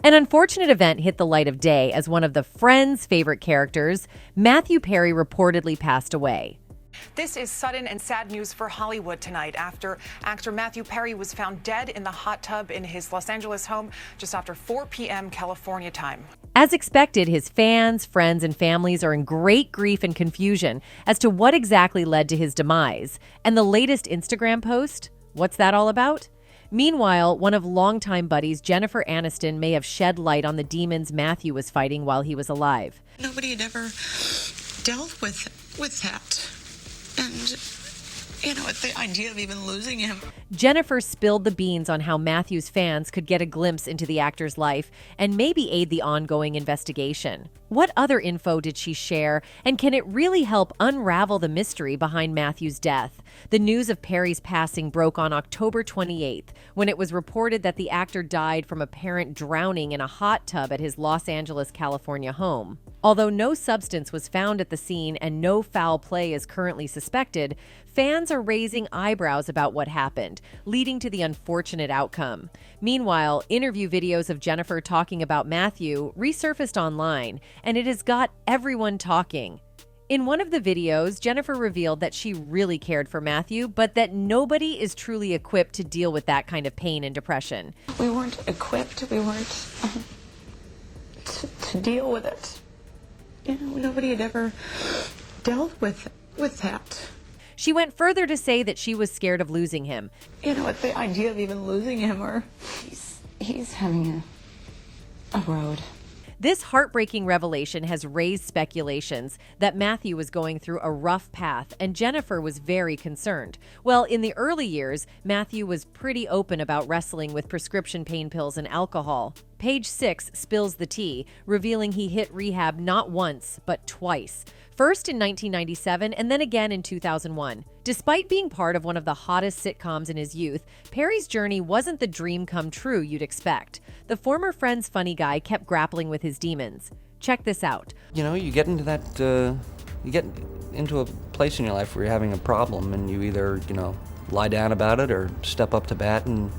An unfortunate event hit the light of day as one of the Friends' favorite characters, Matthew Perry, reportedly passed away. This is sudden and sad news for Hollywood tonight after actor Matthew Perry was found dead in the hot tub in his Los Angeles home just after 4 p.m. California time. As expected, his fans, friends, and families are in great grief and confusion as to what exactly led to his demise. And the latest Instagram post? What's that all about? Meanwhile, one of longtime buddies, Jennifer Aniston, may have shed light on the demons Matthew was fighting while he was alive. Nobody had ever dealt with that. And, the idea of even losing him. Jennifer spilled the beans on how Matthew's fans could get a glimpse into the actor's life and maybe aid the ongoing investigation. What other info did she share, and can it really help unravel the mystery behind Matthew's death? The news of Perry's passing broke on October 28th, when it was reported that the actor died from apparent drowning in a hot tub at his Los Angeles, California home. Although no substance was found at the scene and no foul play is currently suspected, fans are raising eyebrows about what happened, leading to the unfortunate outcome. Meanwhile, interview videos of Jennifer talking about Matthew resurfaced online, and it has got everyone talking. In one of the videos, Jennifer revealed that she really cared for Matthew, but that nobody is truly equipped to deal with that kind of pain and depression. We weren't equipped. We weren't to deal with it. Nobody had ever dealt with that. She went further to say that she was scared of losing him. The idea of even losing him, or he's having a road. This heartbreaking revelation has raised speculations that Matthew was going through a rough path, and Jennifer was very concerned. Well, in the early years, Matthew was pretty open about wrestling with prescription pain pills and alcohol. Page 6 spills the tea, revealing he hit rehab not once, but twice. First in 1997 and then again in 2001. Despite being part of one of the hottest sitcoms in his youth, Perry's journey wasn't the dream come true you'd expect. The former Friends funny guy kept grappling with his demons. Check this out. You get into that, you get into a place in your life where you're having a problem, and you either, lie down about it or step up to bat and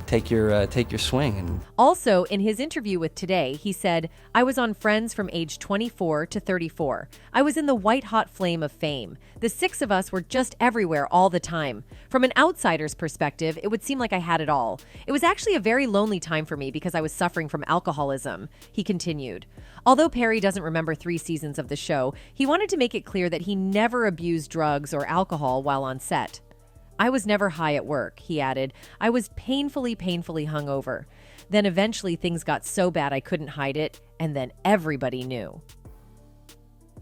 take your swing. And also, in his interview with Today, he said, "I was on Friends from age 24 to 34. I was in the white-hot flame of fame. The six of us were just everywhere all the time. From an outsider's perspective, it would seem like I had it all. It was actually a very lonely time for me because I was suffering from alcoholism," he continued. Although Perry doesn't remember 3 seasons of the show, he wanted to make it clear that he never abused drugs or alcohol while on set. "I was never high at work," he added. "I was painfully hungover. Then eventually things got so bad I couldn't hide it, and then everybody knew."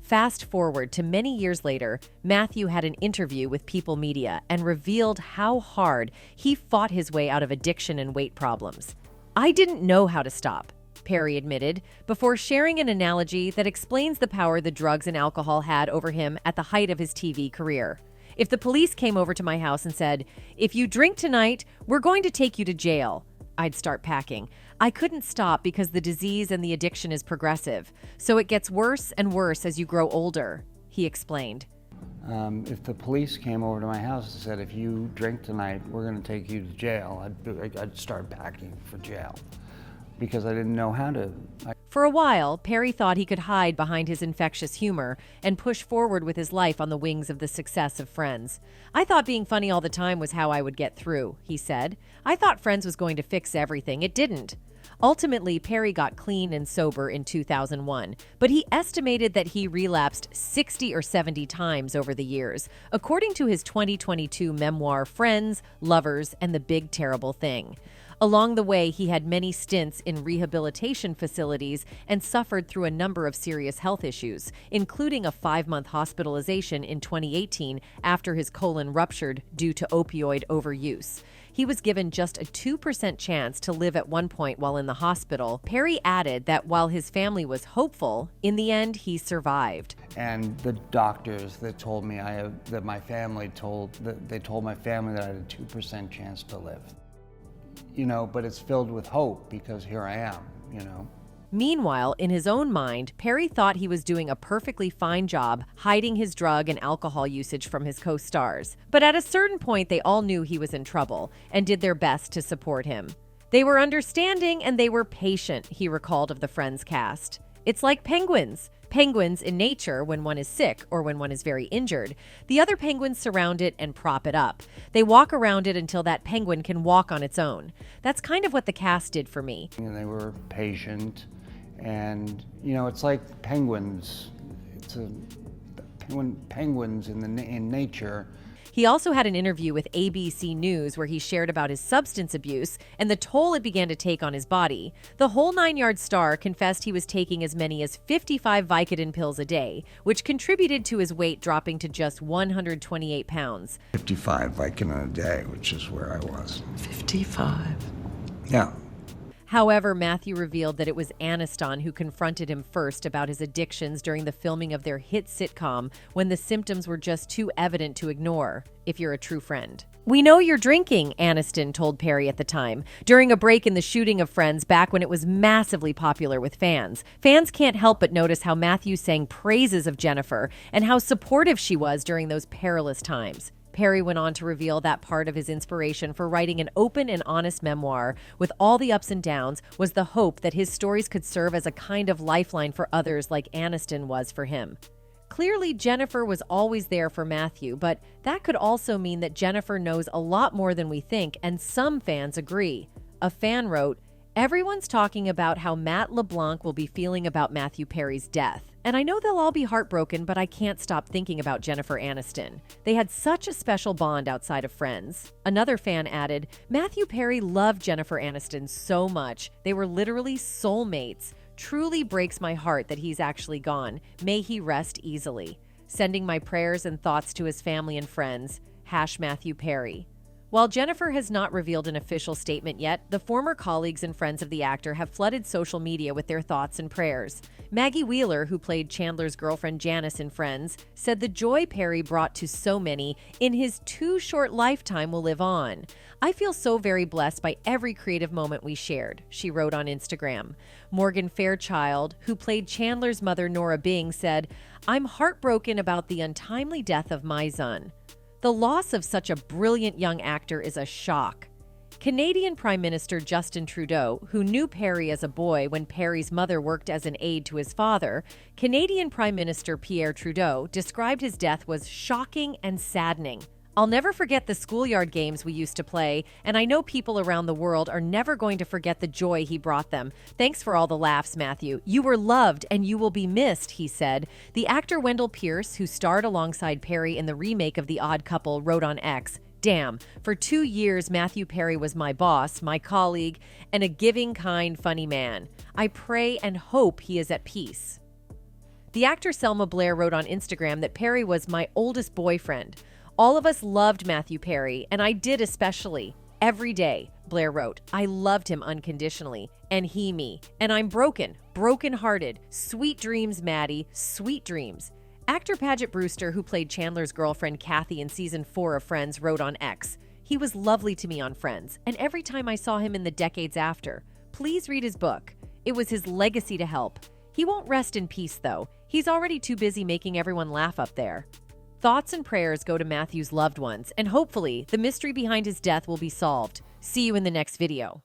Fast forward to many years later, Matthew had an interview with People Media and revealed how hard he fought his way out of addiction and weight problems. "I didn't know how to stop," Perry admitted, before sharing an analogy that explains the power the drugs and alcohol had over him at the height of his TV career. "If the police came over to my house and said, 'If you drink tonight, we're going to take you to jail,' I'd start packing. I couldn't stop because the disease and the addiction is progressive, so it gets worse and worse as you grow older," he explained. If the police came over to my house and said, "If you drink tonight, we're going to take you to jail," I'd start packing for jail because I didn't know how to. For a while, Perry thought he could hide behind his infectious humor and push forward with his life on the wings of the success of Friends. "I thought being funny all the time was how I would get through," he said. "I thought Friends was going to fix everything. It didn't." Ultimately, Perry got clean and sober in 2001, but he estimated that he relapsed 60 or 70 times over the years, according to his 2022 memoir, Friends, Lovers, and the Big Terrible Thing. Along the way, he had many stints in rehabilitation facilities and suffered through a number of serious health issues, including a 5-month hospitalization in 2018 after his colon ruptured due to opioid overuse. He was given just a 2% chance to live at one point while in the hospital. Perry added that while his family was hopeful, in the end, he survived. And the doctors that told me they told my family that I had a 2% chance to live. But it's filled with hope because here I am. Meanwhile, in his own mind, Perry thought he was doing a perfectly fine job hiding his drug and alcohol usage from his co-stars. But at a certain point, they all knew he was in trouble and did their best to support him. They were understanding and they were patient, he recalled of the Friends cast. It's like penguins. Penguins in nature, when one is sick or when one is very injured, the other penguins surround it and prop it up. They walk around it until that penguin can walk on its own. That's kind of what the cast did for me. And they were patient, and it's like penguins. It's a penguins in nature. He also had an interview with ABC News where he shared about his substance abuse and the toll it began to take on his body. The whole 9-yard star confessed he was taking as many as 55 Vicodin pills a day, which contributed to his weight dropping to just 128 pounds. 55 Vicodin a day, which is where I was. 55. Yeah. However, Matthew revealed that it was Aniston who confronted him first about his addictions during the filming of their hit sitcom when the symptoms were just too evident to ignore, if you're a true friend. "We know you're drinking," Aniston told Perry at the time, during a break in the shooting of Friends back when it was massively popular with fans. Fans can't help but notice how Matthew sang praises of Jennifer and how supportive she was during those perilous times. Perry went on to reveal that part of his inspiration for writing an open and honest memoir with all the ups and downs was the hope that his stories could serve as a kind of lifeline for others like Aniston was for him. Clearly, Jennifer was always there for Matthew, but that could also mean that Jennifer knows a lot more than we think, and some fans agree. A fan wrote, "Everyone's talking about how Matt LeBlanc will be feeling about Matthew Perry's death. And I know they'll all be heartbroken, but I can't stop thinking about Jennifer Aniston. They had such a special bond outside of Friends." Another fan added, "Matthew Perry loved Jennifer Aniston so much. They were literally soulmates. Truly breaks my heart that he's actually gone. May he rest easily. Sending my prayers and thoughts to his family and friends. Matthew Perry." While Jennifer has not revealed an official statement yet, the former colleagues and friends of the actor have flooded social media with their thoughts and prayers. Maggie Wheeler, who played Chandler's girlfriend Janice in Friends, said the joy Perry brought to so many in his too short lifetime will live on. "I feel so very blessed by every creative moment we shared," she wrote on Instagram. Morgan Fairchild, who played Chandler's mother Nora Bing, said, "I'm heartbroken about the untimely death of my son. The loss of such a brilliant young actor is a shock." Canadian Prime Minister Justin Trudeau, who knew Perry as a boy when Perry's mother worked as an aide to his father, Canadian Prime Minister Pierre Trudeau described his death was shocking and saddening. "I'll never forget the schoolyard games we used to play, and I know people around the world are never going to forget the joy he brought them. Thanks for all the laughs, Matthew. You were loved and you will be missed," he said. The actor Wendell Pierce, who starred alongside Perry in the remake of The Odd Couple, wrote on X, "Damn, for 2 years Matthew Perry was my boss, my colleague, and a giving, kind, funny man. I pray and hope he is at peace." The actor Selma Blair wrote on Instagram that Perry was my oldest boyfriend. "All of us loved Matthew Perry, and I did especially. Every day," Blair wrote, "I loved him unconditionally, and he me. And I'm broken-hearted. Sweet dreams, Maddie, sweet dreams." Actor Paget Brewster, who played Chandler's girlfriend Kathy in Season 4 of Friends, wrote on X, "He was lovely to me on Friends, and every time I saw him in the decades after. Please read his book. It was his legacy to help. He won't rest in peace, though. He's already too busy making everyone laugh up there." Thoughts and prayers go to Matthew's loved ones, and hopefully, the mystery behind his death will be solved. See you in the next video.